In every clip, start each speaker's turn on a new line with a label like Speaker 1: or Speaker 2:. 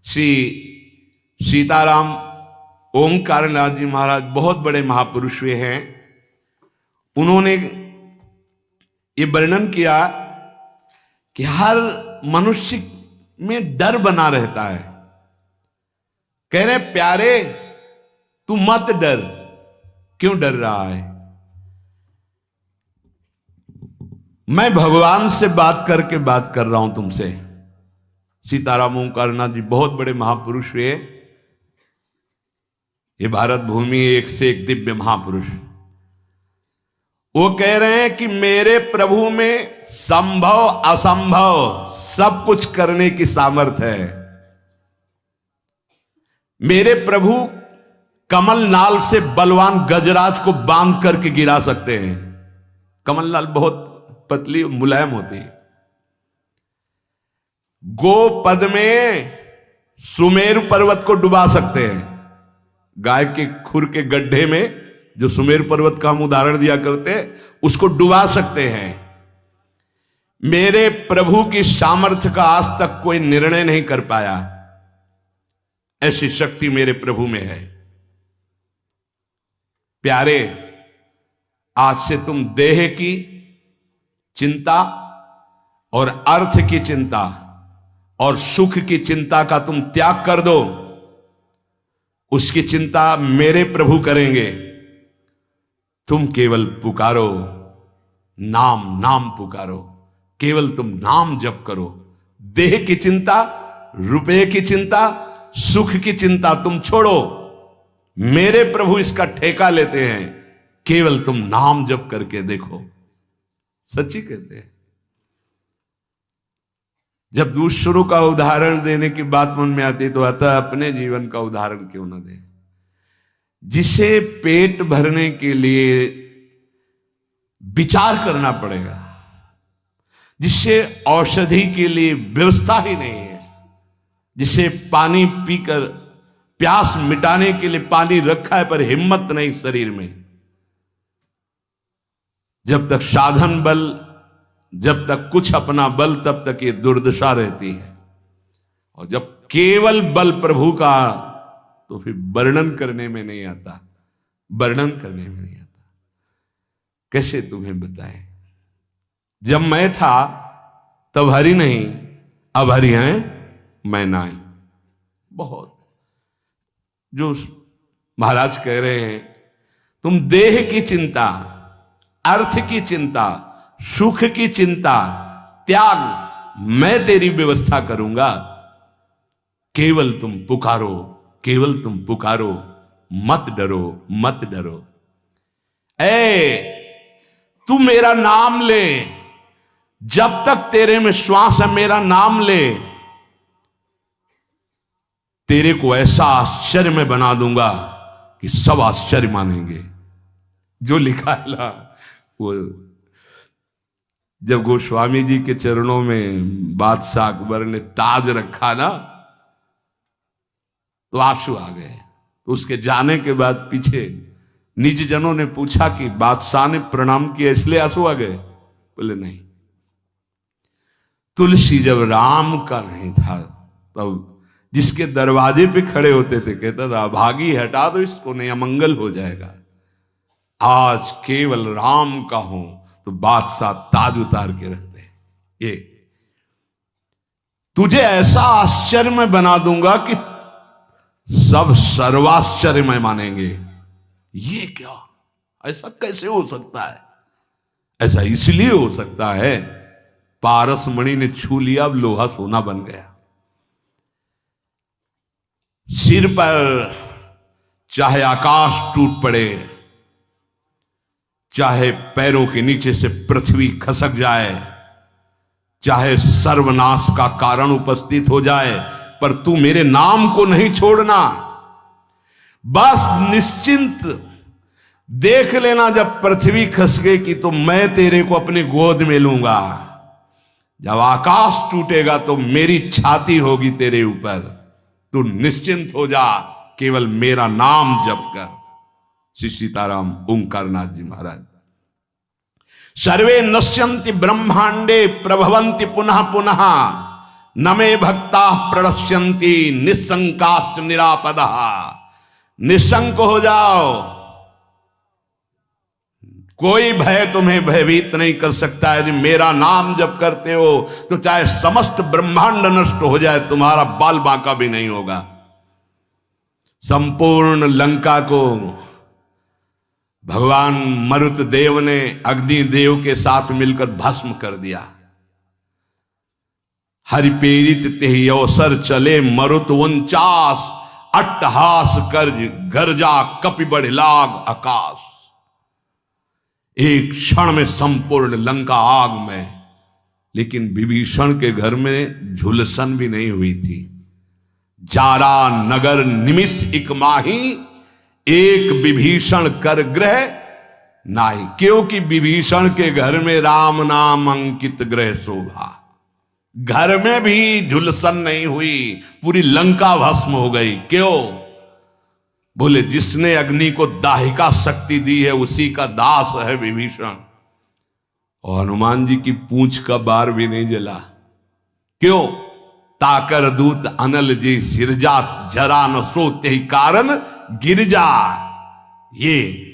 Speaker 1: श्री सीताराम ओंकारनाथ जी महाराज बहुत बड़े महापुरुष हुए हैं। उन्होंने ये वर्णन किया कि हर मनुष्य में डर बना रहता है। कह रहे प्यारे तू मत डर, क्यों डर रहा है? मैं भगवान से बात करके बात कर रहा हूं तुमसे। सीताराम ओंकारनाथ जी बहुत बड़े महापुरुष हुए। ये भारत भूमि एक से एक दिव्य महापुरुष। वो कह रहे हैं कि मेरे प्रभु में संभव असंभव सब कुछ करने की सामर्थ्य है। मेरे प्रभु कमल नाल से बलवान गजराज को बांध करके गिरा सकते हैं। कमल नाल बहुत पतली मुलायम होती है। गोपद में सुमेरु पर्वत को डुबा सकते हैं। गाय के खुर के गड्ढे में जो सुमेरु पर्वत का हम उदाहरण दिया करते हैं, उसको डुबा सकते हैं। मेरे प्रभु की सामर्थ्य का आज तक कोई निर्णय नहीं कर पाया। ऐसी शक्ति मेरे प्रभु में है। प्यारे, आज से तुम देह की चिंता और अर्थ की चिंता और सुख की चिंता का तुम त्याग कर दो। उसकी चिंता मेरे प्रभु करेंगे। तुम केवल पुकारो, नाम नाम पुकारो, केवल तुम नाम जप करो। देह की चिंता, रुपए की चिंता, सुख की चिंता तुम छोड़ो। मेरे प्रभु इसका ठेका लेते हैं। केवल तुम नाम जप करके देखो। सच्ची कहते हैं। जब दूसरों का उदाहरण देने की बात मन में आती तो आता अपने जीवन का उदाहरण क्यों ना दे। जिसे पेट भरने के लिए विचार करना पड़ेगा, जिससे औषधि के लिए व्यवस्था ही नहीं है, जिसे पानी पीकर प्यास मिटाने के लिए पानी रखा है पर हिम्मत नहीं शरीर में, जब तक साधन बल, जब तक कुछ अपना बल, तब तक ये दुर्दशा रहती है। और जब केवल बल प्रभु का, तो फिर वर्णन करने में नहीं आता। वर्णन करने में नहीं आता। कैसे तुम्हें बताएं? जब मैं था तब हरि नहीं, अब हरि हैं मैं नाई। बहुत जो महाराज कह रहे हैं, तुम देह की चिंता, अर्थ की चिंता, सुख की चिंता त्याग, मैं तेरी व्यवस्था करूंगा। केवल तुम पुकारो, केवल तुम पुकारो, मत डरो, मत डरो। तू मेरा नाम ले, जब तक तेरे में श्वास है मेरा नाम ले, तेरे को ऐसा आश्चर्य में बना दूंगा कि सब आश्चर्य मानेंगे। जो लिखा है ना, वो जब गोस्वामी जी के चरणों में बादशाह अकबर ने ताज रखा ना, तो आंसू आ गए। तो उसके जाने के बाद पीछे निज जनों ने पूछा कि बादशाह ने प्रणाम किया इसलिए आंसू आ गए? बोले नहीं, तुलसी जब राम का नहीं था तब जिसके दरवाजे पे खड़े होते थे कहता था भागी हटा दो इसको, नहीं अमंगल हो जाएगा। आज केवल राम का हूं तो बादशाह ताज उतार के रखते हैं। ये तुझे ऐसा आश्चर्य में बना दूंगा कि सब सर्वाश्चर्य में मानेंगे। ये क्या, ऐसा कैसे हो सकता है? ऐसा इसलिए हो सकता है, पारस मणि ने छू लिया, अब लोहा सोना बन गया। सिर पर चाहे आकाश टूट पड़े, चाहे पैरों के नीचे से पृथ्वी खसक जाए, चाहे सर्वनाश का कारण उपस्थित हो जाए, पर तू मेरे नाम को नहीं छोड़ना। बस निश्चिंत देख लेना, जब पृथ्वी खस गई तो मैं तेरे को अपनी गोद में लूंगा। जब आकाश टूटेगा तो मेरी छाती होगी तेरे ऊपर। तू निश्चिंत हो जा, केवल मेरा नाम जप कर। श्री सीताराम ओंकारनाथ जी महाराज। सर्वे नश्यन्ति ब्रह्मांडे प्रभवन्ति पुनः पुनः, न मे भक्ता प्रणश्यन्ति निशंकाश्च निरापदः। निशंक हो जाओ, कोई भय तुम्हें भयभीत नहीं कर सकता। यदि मेरा नाम जप करते हो तो चाहे समस्त ब्रह्मांड नष्ट हो जाए, तुम्हारा बाल बांका भी नहीं होगा। संपूर्ण लंका को भगवान मरुत देव ने अग्नि देव के साथ मिलकर भस्म कर दिया। हरि प्रेरित तेहि अवसर चले मरुत 49, अट्टहास कर गर्जा कपि बढ़ लाग आकाश। एक क्षण में संपूर्ण लंका आग में। लेकिन विभीषण के घर में झुलसन भी नहीं हुई थी। जारा नगर निमिष इक माही, एक विभीषण कर गृह नाही। क्योंकि विभीषण के घर में राम नाम अंकित गृह शोभा। घर में भी झुलसन नहीं हुई, पूरी लंका भस्म हो गई। क्यों? बोले जिसने अग्नि को दाहिका शक्ति दी है उसी का दास है विभीषण। और हनुमान जी की पूंछ का बार भी नहीं जला। क्यों? ताकर दूत अनल जी सिरजा, जरा न सोते ही कारण गिरजा। ये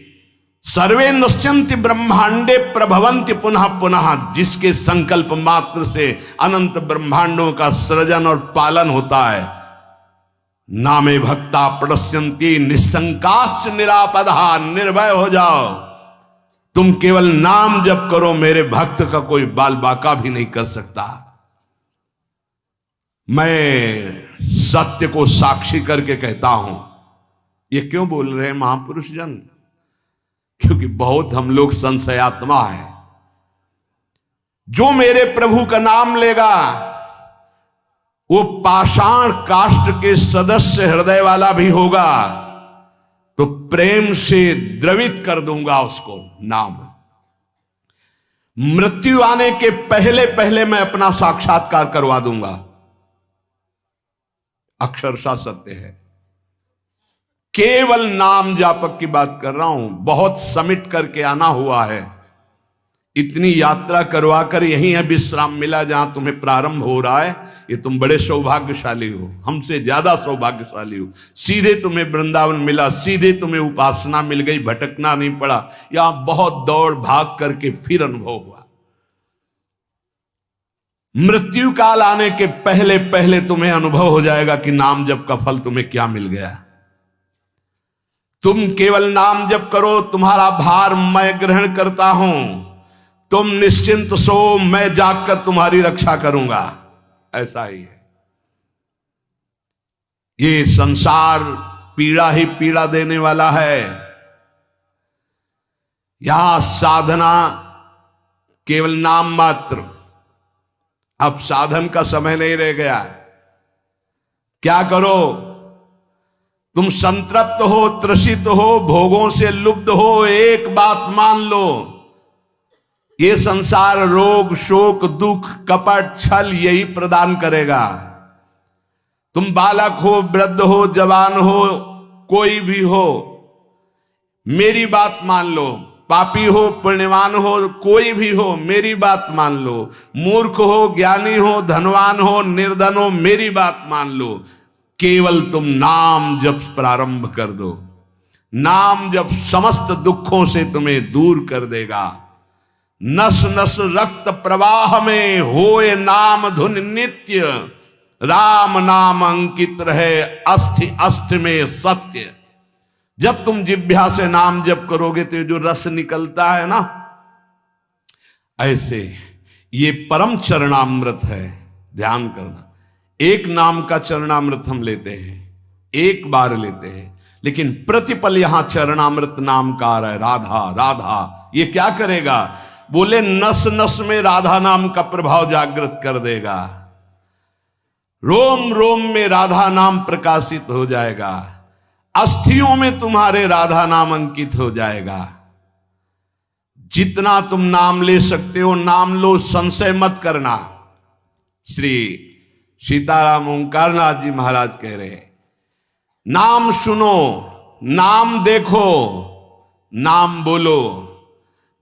Speaker 1: सर्वे नश्यन्ति ब्रह्मांडे प्रभवन्ति पुनः पुनः, जिसके संकल्प मात्र से अनंत ब्रह्मांडों का सृजन और पालन होता है। नामे भक्ता प्रणश्यन्ति निशंकाश्च निरापदः। निर्भय हो जाओ, तुम केवल नाम जप करो, मेरे भक्त का कोई बाल बाका भी नहीं कर सकता। मैं सत्य को साक्षी करके कहता हूं। ये क्यों बोल रहे हैं महापुरुष जन? क्योंकि बहुत हम लोग संशयात्मा है। जो मेरे प्रभु का नाम लेगा वो पाषाण काष्ठ के सदस्य हृदय वाला भी होगा, तो प्रेम से द्रवित कर दूंगा उसको नाम। मृत्यु आने के पहले पहले मैं अपना साक्षात्कार करवा दूंगा। अक्षरशः सत्य है। केवल नाम जापक की बात कर रहा हूं। बहुत समिट करके आना हुआ है। इतनी यात्रा करवा कर यही है विश्राम मिला जहां तुम्हें प्रारंभ हो रहा है। ये तुम बड़े सौभाग्यशाली हो, हमसे ज्यादा सौभाग्यशाली हो। सीधे तुम्हें वृंदावन मिला, सीधे तुम्हें उपासना मिल गई, भटकना नहीं पड़ा। यहां बहुत दौड़ भाग करके फिर अनुभव हुआ। मृत्यु काल आने के पहले पहले तुम्हें अनुभव हो जाएगा कि नाम जप का फल तुम्हें क्या मिल गया। तुम केवल नाम जप करो, तुम्हारा भार मैं ग्रहण करता हूं। तुम निश्चिंत सो, मैं जागकर तुम्हारी रक्षा करूंगा। ऐसा ही है। ये संसार पीड़ा ही पीड़ा देने वाला है। यहां साधना केवल नाम मात्र। अब साधन का समय नहीं रह गया। क्या करो? तुम संतृप्त हो, त्रसित हो, भोगों से लुब्ध हो, एक बात मान लो, ये संसार रोग शोक दुख कपट छल यही प्रदान करेगा। तुम बालक हो, वृद्ध हो, जवान हो, कोई भी हो, मेरी बात मान लो। पापी हो, पुण्यवान हो, कोई भी हो, मेरी बात मान लो। मूर्ख हो, ज्ञानी हो, धनवान हो, निर्धन हो, मेरी बात मान लो। केवल तुम नाम जप प्रारंभ कर दो। नाम जप समस्त दुखों से तुम्हें दूर कर देगा। नस नस रक्त प्रवाह में होए नाम धुन नित्य, राम नाम अंकित रहे अस्थि अस्थि में सत्य। जब तुम जिह्वा से नाम जप करोगे तो जो रस निकलता है ना, ऐसे ये परम चरणामृत है। ध्यान करना, एक नाम का चरणामृत हम लेते हैं, एक बार लेते हैं, लेकिन प्रतिपल यहां चरणामृत नाम का आ रहा है। राधा राधा, ये क्या करेगा? बोले नस नस में राधा नाम का प्रभाव जागृत कर देगा। रोम रोम में राधा नाम प्रकाशित हो जाएगा। अस्थियों में तुम्हारे राधा नाम अंकित हो जाएगा। जितना तुम नाम ले सकते हो नाम लो, संशय मत करना। श्री सीताराम ओंकारनाथ जी महाराज कह रहे हैं, नाम सुनो, नाम देखो, नाम बोलो,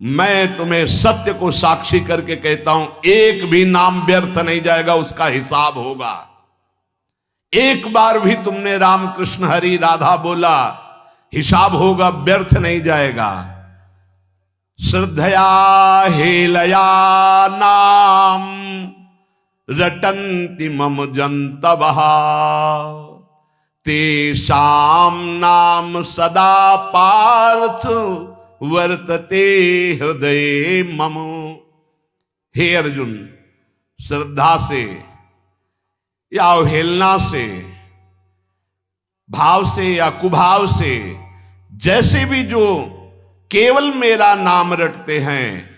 Speaker 1: मैं तुम्हें सत्य को साक्षी करके कहता हूं, एक भी नाम व्यर्थ नहीं जाएगा, उसका हिसाब होगा। एक बार भी तुमने राम कृष्ण हरि राधा बोला, हिसाब होगा, व्यर्थ नहीं जाएगा। श्रद्धया हेलया नाम रटन्ति मम जन्तवः तेषां नाम सदा पार्थ वर्तते हृदय मम। हे अर्जुन, श्रद्धा से या अवहेलना से, भाव से या कुभाव से, जैसे भी जो केवल मेरा नाम रटते हैं,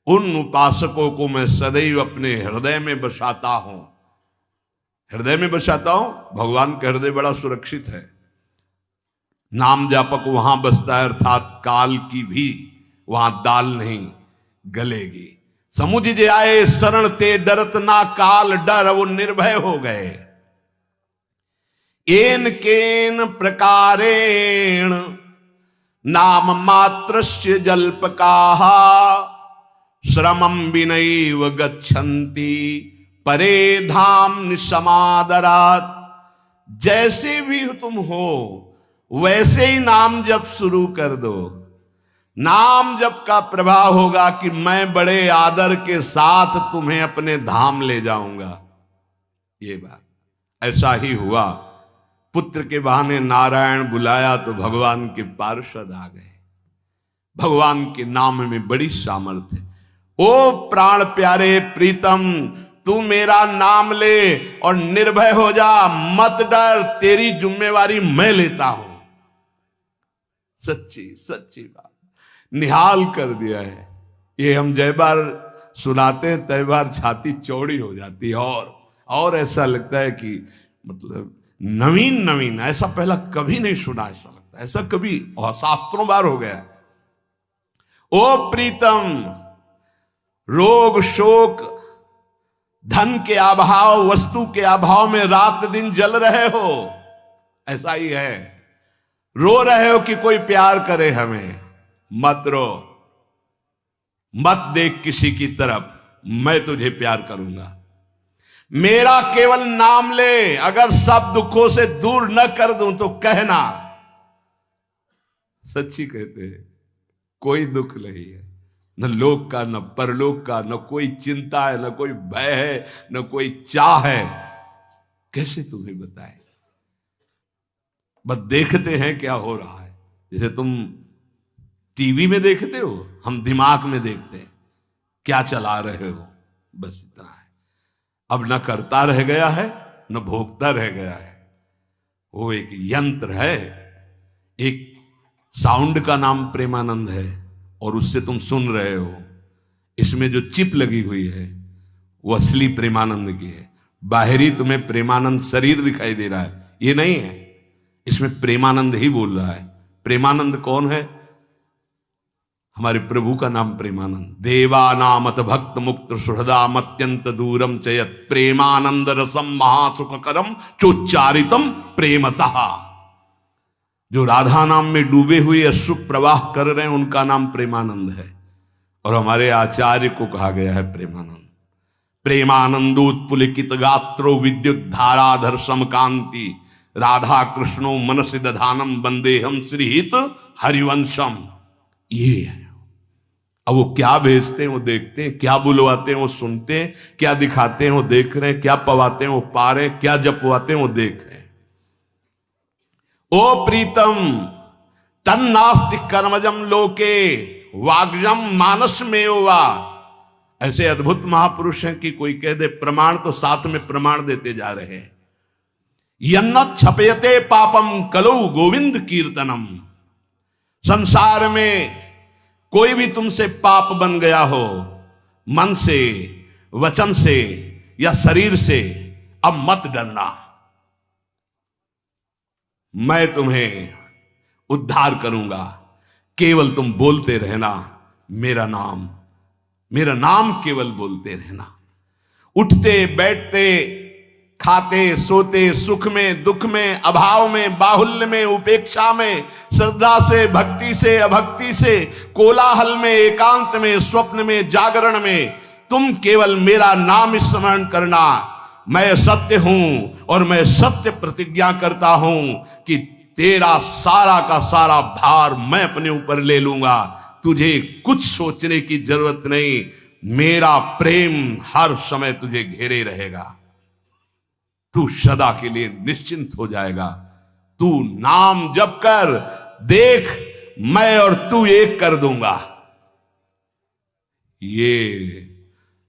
Speaker 1: उन उपासकों को मैं सदैव अपने हृदय में बसाता हूं। हृदय में बसाता हूं। भगवान का हृदय बड़ा सुरक्षित है। नाम जापक वहां बसता है, अर्थात काल की भी वहां दाल नहीं गलेगी। समुझ जे आए शरण ते डरत ना काल डर, वो निर्भय हो गए। एन केन प्रकारेण नाम मात्रस्य जल्पकाः श्रमं विनैव गच्छन्ति परे धाम निसमादरात्। जैसे भी तुम हो वैसे ही नाम जप शुरू कर दो। नाम जप का प्रभाव होगा कि मैं बड़े आदर के साथ तुम्हें अपने धाम ले जाऊंगा। ये बात ऐसा ही हुआ। पुत्र के बहाने नारायण बुलाया तो भगवान के पार्षद आ गए। भगवान के नाम में बड़ी सामर्थ्य है। ओ प्राण प्यारे प्रीतम, तू मेरा नाम ले और निर्भय हो जा, मत डर, तेरी जिम्मेवारी मैं लेता हूं। सच्ची सच्ची बात निहाल कर दिया है। ये हम जय बार सुनाते हैं तय बार छाती चौड़ी हो जाती है, और ऐसा लगता है कि मतलब नवीन नवीन, ऐसा पहला कभी नहीं सुना। ऐसा लगता है ऐसा कभी शास्त्रों बार हो गया। ओ प्रीतम, रोग शोक धन के अभाव, वस्तु के अभाव में रात दिन जल रहे हो, ऐसा ही है। रो रहे हो कि कोई प्यार करे हमें, मत रो, मत देख किसी की तरफ, मैं तुझे प्यार करूंगा। मेरा केवल नाम ले, अगर सब दुखों से दूर न कर दूं तो कहना। सच्ची कहते हैं, कोई दुख नहीं है, न लोक का, न परलोक का, न कोई चिंता है, न कोई भय है, न कोई चाह है। कैसे तुम्हें बताए? बस देखते हैं क्या हो रहा है। जैसे तुम टीवी में देखते हो, हम दिमाग में देखते हैं क्या चला रहे हो, बस इतना है। अब न करता रह गया है, न भोगता रह गया है। वो एक यंत्र है। एक साउंड का नाम प्रेमानंद है, और उससे तुम सुन रहे हो। इसमें जो चिप लगी हुई है वो असली प्रेमानंद की है। बाहरी तुम्हें प्रेमानंद शरीर दिखाई दे रहा है, ये नहीं है। इसमें प्रेमानंद ही बोल रहा है। प्रेमानंद कौन है? हमारे प्रभु का नाम प्रेमानंद। देवानामत भक्त मुक्त सुहृदाम अत्यंत दूरम चयत प्रेमानंद रसम महासुखकरम चोच्चारितम प्रेमतः। जो राधा नाम में डूबे हुए अश्रु प्रवाह कर रहे हैं, उनका नाम प्रेमानंद है। और हमारे आचार्य को कहा गया है प्रेमानंद। प्रेमानंदोत्पुलिकित गात्रो विद्युत धाराधर समकांति राधा कृष्णो मनसि दधानम वंदेहम श्रीहित हरिवंशम। ये है। अब वो क्या भेजते हैं वो देखते हैं, क्या बुलवाते हैं वो सुनते हैं, क्या दिखाते हैं वो देख रहे हैं, क्या पवाते हैं वो पा रहे हैं, क्या जपवाते हैं वो देख रहे हैं। ओ प्रीतम, तन्नास्ति कर्मजम लोके वाग्जम मानस में वा। ऐसे अद्भुत महापुरुष हैं कि कोई कह दे प्रमाण तो साथ में प्रमाण देते जा रहे हैं। यन्न छपयते पापम कलौ गोविंद कीर्तनम। संसार में कोई भी तुमसे पाप बन गया हो, मन से, वचन से या शरीर से, अब मत डरना, मैं तुम्हें उद्धार करूंगा। केवल तुम बोलते रहना मेरा नाम, मेरा नाम केवल बोलते रहना। उठते बैठते खाते सोते, सुख में दुख में, अभाव में बाहुल्य में, उपेक्षा में, श्रद्धा से भक्ति से अभक्ति से, कोलाहल में एकांत में, स्वप्न में जागरण में, तुम केवल मेरा नाम स्मरण करना। मैं सत्य हूं और मैं सत्य प्रतिज्ञा करता हूं कि तेरा सारा का सारा भार मैं अपने ऊपर ले लूंगा। तुझे कुछ सोचने की जरूरत नहीं, मेरा प्रेम हर समय तुझे घेरे रहेगा। तू सदा के लिए निश्चिंत हो जाएगा। तू नाम जप कर देख, मैं और तू एक कर दूंगा। ये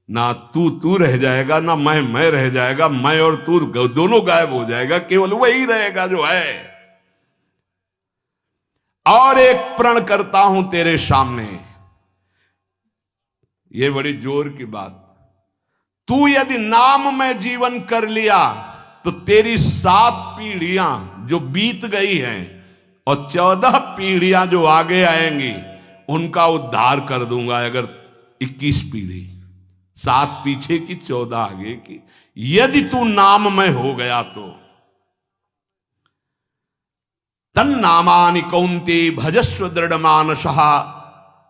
Speaker 1: ना तू रह जाएगा, ना मैं रह जाएगा। मैं और तू दोनों गायब हो जाएगा, केवल वही रहेगा जो है। और एक प्रण करता हूं तेरे सामने, ये बड़ी जोर की बात। तू यदि नाम में जीवन कर लिया तो तेरी 7 पीढ़ियां जो बीत गई हैं और 14 पीढ़ियां जो आगे आएंगी उनका उद्धार कर दूंगा। अगर 21 पीढ़ी, 7 पीछे की 14 आगे की, यदि तू नाम में हो गया तो। तन्नामानि कौन्ते भजस्व दृढ़ मानसः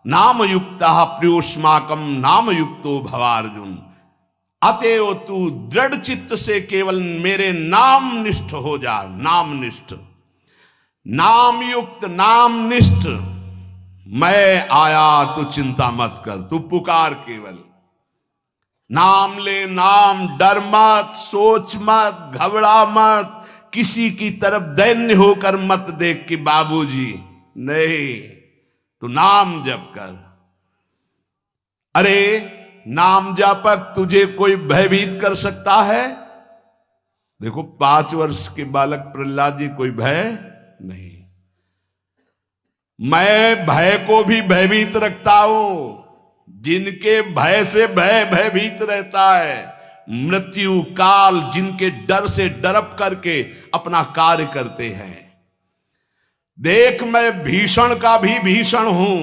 Speaker 1: नाम युक्तः प्रियोष्माकम नाम युक्तो भवार्जुन। अतएव तू दृढ़ चित्त से केवल मेरे नाम निष्ठ हो जा। नाम निष्ठ, नाम युक्त, नाम निष्ठ। मैं आया तो चिंता मत कर, तू पुकार केवल। नाम ले नाम, डर मत, सोच मत, घबरा मत, किसी की तरफ दैन्य होकर मत देख कि बाबूजी, नहीं, तू नाम जप कर। अरे नाम जापक तुझे कोई भयभीत कर सकता है? देखो 5 वर्ष के बालक प्रहलाद जी, कोई भय नहीं। मैं भय को भी भयभीत रखता हूं। जिनके भय से भय भयभीत रहता है, मृत्यु काल जिनके डर से डरप करके अपना कार्य करते हैं। देख, मैं भीषण का भी भीषण हूं।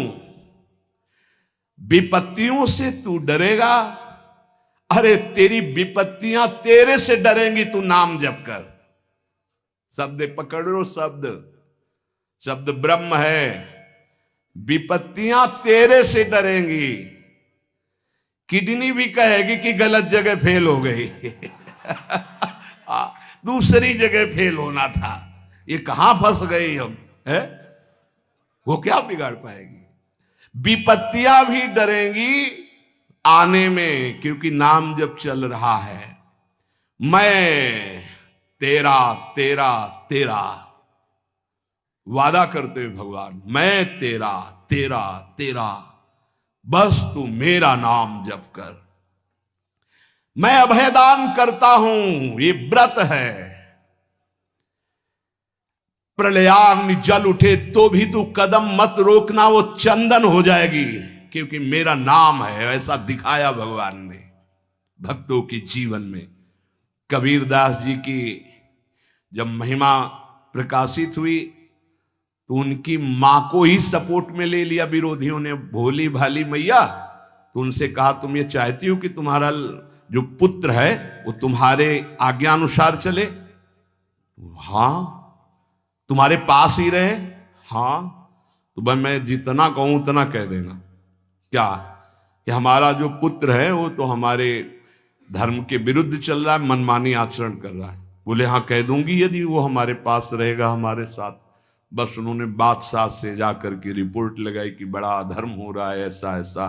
Speaker 1: विपत्तियों से तू डरेगा? अरे तेरी विपत्तियां तेरे से डरेंगी, तू नाम जप कर। शब्द पकड़ लो, शब्द ब्रह्म है। विपत्तियां तेरे से डरेंगी। किडनी भी कहेगी कि गलत जगह फेल हो गई दूसरी जगह फेल होना था, ये कहां फंस गई हम, है? वो क्या बिगाड़ पाएगी? विपत्तियां भी डरेंगी आने में, क्योंकि नाम जब चल रहा है। मैं तेरा तेरा तेरा वादा करते हुए भगवान, मैं तेरा तेरा तेरा, बस तू मेरा नाम जप कर। मैं अभयदान करता हूं, ये व्रत है। प्रलयाग्नि जल उठे तो भी तू कदम मत रोकना, वो चंदन हो जाएगी, क्योंकि मेरा नाम है। ऐसा दिखाया भगवान ने भक्तों के जीवन में। कबीरदास जी की जब महिमा प्रकाशित हुई तो उनकी मां को ही सपोर्ट में ले लिया विरोधियों ने। भोली भाली मैया, तो उनसे कहा, तुम ये चाहती हो कि तुम्हारा जो पुत्र है वो तुम्हारे आज्ञानुसार चले? हाँ। तुम्हारे पास ही रहे? हाँ। तो भाई मैं जितना कहूं उतना कह देना। क्या कि हमारा जो पुत्र है वो तो हमारे धर्म के विरुद्ध चल रहा है, मनमानी आचरण कर रहा है। बोले हाँ कह दूंगी, यदि वो हमारे पास रहेगा हमारे साथ। बस उन्होंने बादशाह से जाकर के रिपोर्ट लगाई कि बड़ा अधर्म हो रहा है, ऐसा ऐसा।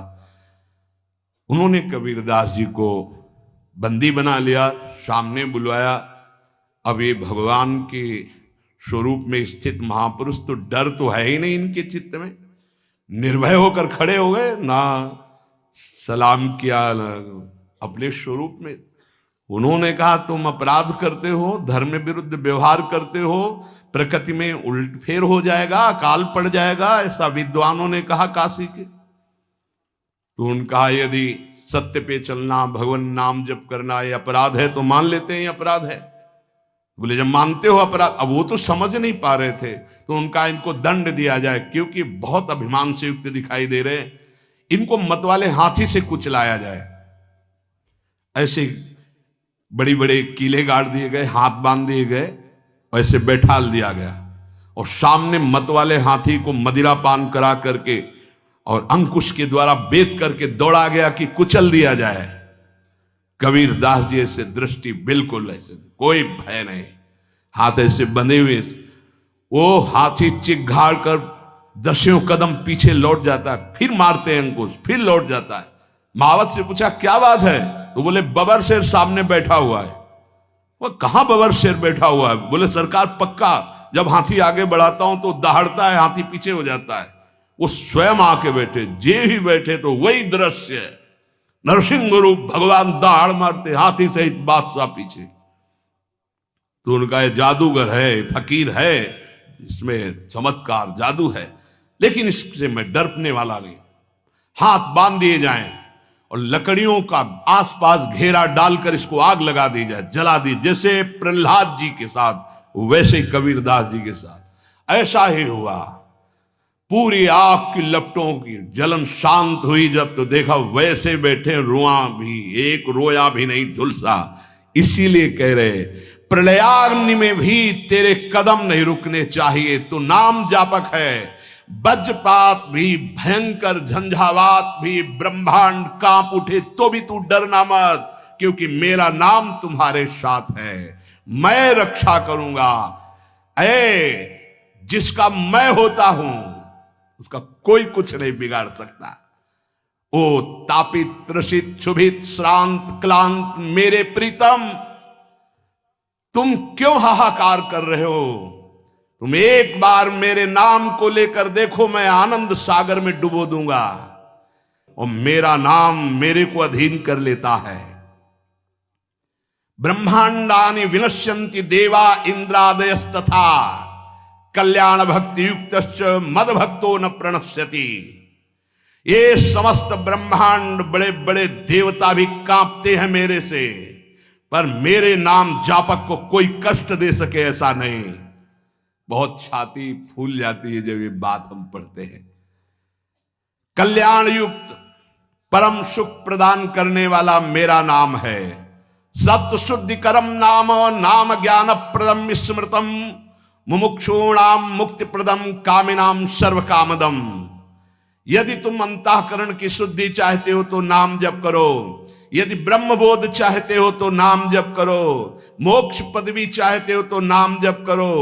Speaker 1: उन्होंने कबीरदास जी को बंदी बना लिया, सामने बुलवाया। अब ये भगवान के स्वरूप में स्थित महापुरुष, तो डर तो है ही नहीं इनके चित्त में। निर्भय होकर खड़े हो गए, ना सलाम किया अपने स्वरूप में। उन्होंने कहा, तुम अपराध करते हो, धर्म विरुद्ध व्यवहार करते हो, प्रकृति में उलटफेर हो जाएगा, अकाल पड़ जाएगा, ऐसा विद्वानों ने कहा काशी के। तो उनका यदि सत्य पे चलना, भगवान नाम जप करना ये अपराध है तो मान लेते हैं ये अपराध है। बोले जब मानते हो अपराध, अब वो तो समझ नहीं पा रहे थे, तो उनका इनको दंड दिया जाए, क्योंकि बहुत अभिमान से युक्त दिखाई दे रहे, इनको मतवाले हाथी से कुचलाया जाए। ऐसे बड़ी बड़े कीले गाड़ दिए गए, हाथ बांध दिए गए, वैसे बैठाल दिया गया और सामने मत वाले हाथी को मदिरा पान करा करके और अंकुश के द्वारा बेत करके दौड़ा गया कि कुचल दिया जाए। कबीर दास जी ऐसे दृष्टि बिल्कुल ऐसे, कोई भय नहीं, हाथ ऐसे बंधे हुए, वो हाथी चिघाड़ कर 10 कदम पीछे लौट जाता है, फिर मारते हैं अंकुश, फिर लौट जाता है। महावत से पूछा क्या बात है, तो बोले बबर शेर सामने बैठा हुआ है। वो कहां बबर शेर बैठा हुआ है? बोले सरकार पक्का जब हाथी आगे बढ़ाता हूं तो दहाड़ता है, हाथी पीछे हो जाता है। वो स्वयं आके बैठे, जे ही बैठे तो वही दृश्य है, नरसिंह रूप भगवान दहाड़ मारते, हाथी सहित बादशाह पीछे। तो उनका ये जादूगर है, फकीर है, इसमें चमत्कार जादू है, लेकिन इससे मैं डरने वाला नहीं। हाथ बांध दिए जाएं और लकड़ियों का आसपास घेरा डालकर इसको आग लगा दी जाए, जला दी, जैसे प्रहलाद जी के साथ वैसे ही कबीरदास जी के साथ ऐसा ही हुआ। पूरी आग की लपटों की जलन शांत हुई जब, तो देखा वैसे बैठे, रुआ भी एक रोया भी नहीं झुलसा। इसीलिए कह रहे प्रलयाग्नि में भी तेरे कदम नहीं रुकने चाहिए, तू नाम जापक है। वज्रपात भी, भयंकर झंझावात भी, ब्रह्मांड कांप उठे तो भी तू डरना मत, क्योंकि मेरा नाम तुम्हारे साथ है, मैं रक्षा करूंगा। जिसका मैं होता हूं उसका कोई कुछ नहीं बिगाड़ सकता। ओ तापित त्रसित क्षुभित श्रांत क्लांत मेरे प्रीतम, तुम क्यों हाहाकार कर रहे हो? तुम एक बार मेरे नाम को लेकर देखो, मैं आनंद सागर में डुबो दूंगा। और मेरा नाम मेरे को अधीन कर लेता है। ब्रह्मांडानि विनश्यन्ति देवा इंद्रादयस्तथा, कल्याण भक्ति युक्तश्च मद भक्तो न प्रणश्यति। ये समस्त ब्रह्मांड, बड़े बड़े देवता भी कांपते हैं मेरे से, पर मेरे नाम जापक को कोई कष्ट दे सके ऐसा नहीं। बहुत छाती फूल जाती है जब ये बात हम पढ़ते हैं। कल्याण युक्त परम सुख प्रदान करने वाला मेरा नाम है। सत्य शुद्धिकरम नाम, नाम ज्ञान प्रदम स्मृतम, मुमुक्षूणाम मुक्ति प्रदम, कामिनाम सर्व कामदम। यदि तुम अंतःकरण की शुद्धि चाहते हो तो नाम जप करो, यदि ब्रह्मबोध चाहते हो तो नाम जप करो, मोक्ष पदवी चाहते हो तो नाम जप करो,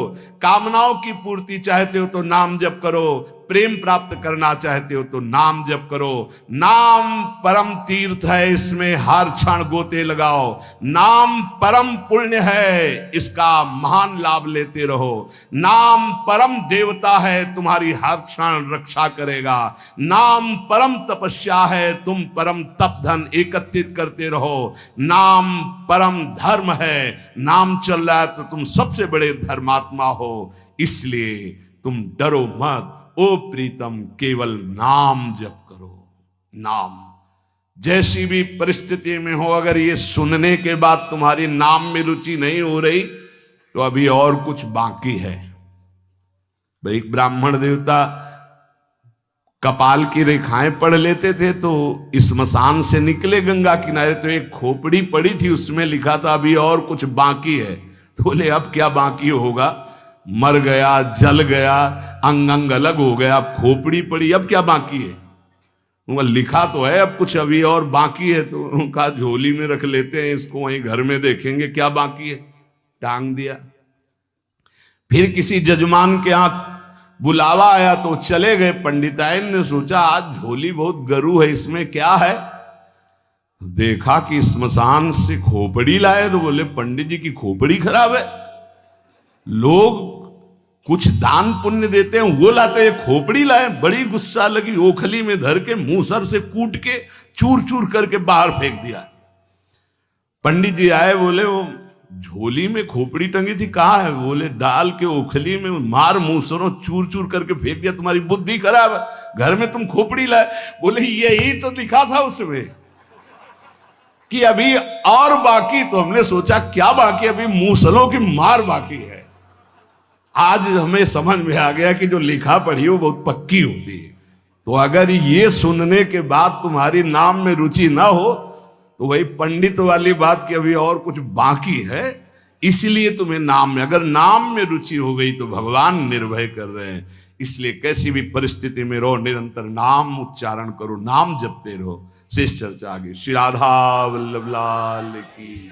Speaker 1: कामनाओं की पूर्ति चाहते हो तो नाम जप करो, प्रेम प्राप्त करना चाहते हो तो नाम जप करो। नाम परम तीर्थ है, इसमें हर क्षण गोते लगाओ। नाम परम पुण्य है, इसका महान लाभ लेते रहो। नाम परम देवता है, तुम्हारी हर क्षण रक्षा करेगा। नाम परम तपस्या है, तुम परम तप धन एकत्रित करते रहो। नाम परम धर्म है, नाम चल रहा है तो तुम सबसे बड़े धर्मात्मा हो, इसलिए तुम डरो मत। ओ प्रीतम, केवल नाम जप करो। नाम जैसी भी परिस्थिति में हो, अगर ये सुनने के बाद तुम्हारी नाम में रुचि नहीं हो रही तो अभी और कुछ बाकी है। भाई ब्राह्मण देवता कपाल की रेखाएं पढ़ लेते थे, तो स्मशान से निकले गंगा किनारे तो एक खोपड़ी पड़ी थी, उसमें लिखा था अभी और कुछ बाकी है। तो बोले अब क्या बाकी होगा? मर गया, जल गया, अंग अंग अलग हो गया, अब खोपड़ी पड़ी, अब क्या बाकी है? उनका लिखा तो है अब कुछ अभी और बाकी है, तो उनका झोली में रख लेते हैं, इसको वहीं घर में देखेंगे क्या बाकी है, टांग दिया। फिर किसी जजमान के यहाँ बुलावा आया तो चले गए। पंडिताइन ने सोचा आज झोली बहुत गरू है, इसमें क्या है? देखा कि स्मशान से खोपड़ी लाए, तो बोले पंडित जी की खोपड़ी खराब है। लोग कुछ दान पुण्य देते हैं, वो लाते हैं, खोपड़ी लाए। बड़ी गुस्सा लगी, ओखली में धर के मूसर से कूट के चूर चूर करके बाहर फेंक दिया। पंडित जी आए, बोले वो झोली में खोपड़ी टंगी थी, कहाँ है? बोले डाल के ओखली में मार मूसरों चूर चूर करके फेंक दिया, तुम्हारी बुद्धि खराब है, घर में तुम खोपड़ी लाए। बोले यही तो लिखा था उसमें कि अभी और बाकी। तो हमने सोचा क्या बाकी? अभी मूसलों की मार बाकी है। आज हमें समझ में आ गया कि जो लिखा पढ़ी वो बहुत पक्की होती है। तो अगर ये सुनने के बाद तुम्हारी नाम में रुचि ना हो तो वही पंडित वाली बात कि अभी और कुछ बाकी है, इसलिए तुम्हें नाम में, अगर नाम में रुचि हो गई तो भगवान निर्भय कर रहे हैं। इसलिए कैसी भी परिस्थिति में रहो, निरंतर नाम उच्चारण करो, नाम जपते रहो। शेष चर्चा आगे। श्री राधा वल्लभ लाल की।